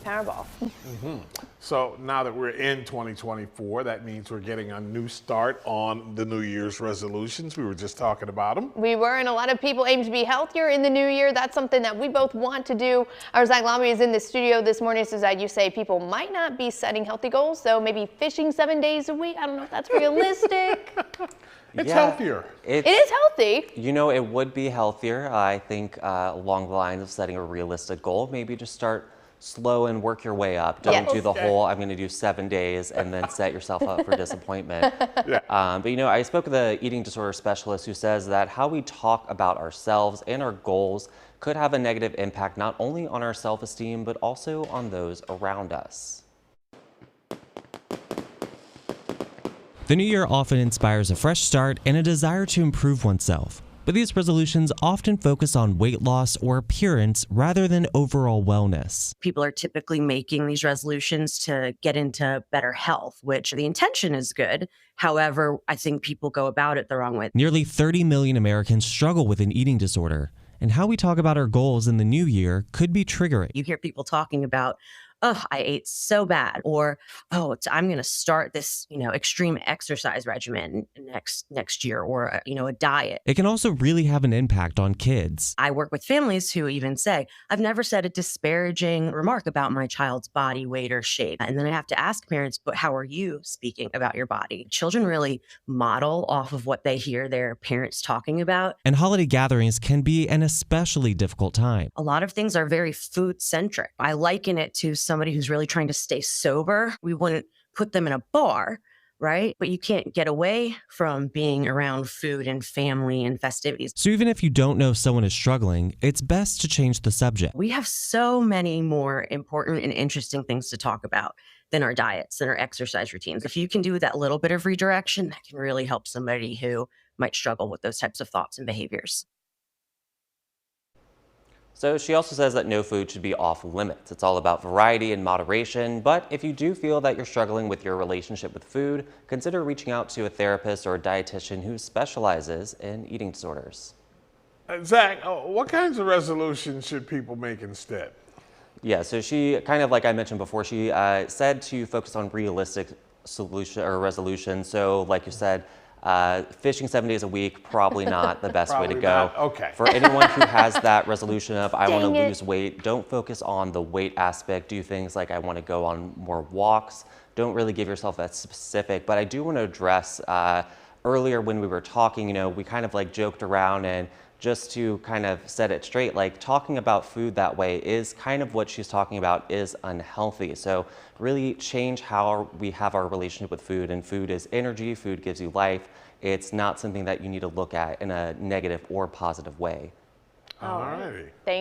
Powerball. So now that we're in 2024, that means we're getting a new start on the New Year's resolutions. We were just talking about them. We were, and a lot of people aim to be healthier in the new year. That's something that we both want to do. Our Zach Lamy is in the studio this morning. So Zach, you say people might not be setting healthy goals, so maybe fishing 7 days a week. I don't know if that's realistic. It's healthier. It is healthy. You know, it would be healthier. I think along the lines of setting a realistic goal, maybe just start slow and work your way up. Don't do the whole, I'm going to do 7 days and then set yourself up for disappointment. But you know, I spoke with an eating disorder specialist who says that how we talk about ourselves and our goals could have a negative impact not only on our self-esteem, but also on those around us. The new year often inspires a fresh start and a desire to improve oneself. But these resolutions often focus on weight loss or appearance rather than overall wellness. People are typically making these resolutions to get into better health, which the intention is good. However, I think people go about it the wrong way. Nearly 30 million Americans struggle with an eating disorder, and how we talk about our goals in the new year could be triggering. You hear people talking about, oh, I ate so bad, or, oh, I'm going to start this, extreme exercise regimen next year, or, a diet. It can also really have an impact on kids. I work with families who even say, I've never said a disparaging remark about my child's body weight or shape. And then I have to ask parents, but how are you speaking about your body? Children really model off of what they hear their parents talking about. And holiday gatherings can be an especially difficult time. A lot of things are very food centric. I liken it to somebody who's really trying to stay sober. We wouldn't put them in a bar, right? But you can't get away from being around food and family and festivities. So even if you don't know someone is struggling, it's best to change the subject. We have so many more important and interesting things to talk about than our diets and our exercise routines. If you can do that little bit of redirection, that can really help somebody who might struggle with those types of thoughts and behaviors. So she also says that no food should be off limits. It's all about variety and moderation. But if you do feel that you're struggling with your relationship with food, consider reaching out to a therapist or a dietitian who specializes in eating disorders. Zach, what kinds of resolutions should people make instead? Yeah, so she kind of, like I mentioned before, she said to focus on realistic solution or resolutions. So like you said, fishing 7 days a week, probably not the best way to go. Okay. For anyone who has that resolution of, I want to lose weight, don't focus on the weight aspect. Do things like, I want to go on more walks. Don't really give yourself that specific. But I do want to address, earlier when we were talking, we kind of like joked around, and just to kind of set it straight, like talking about food that way is kind of what she's talking about is unhealthy. So really change how we have our relationship with food, and food is energy, food gives you life. It's not something that you need to look at in a negative or positive way. All righty. Thank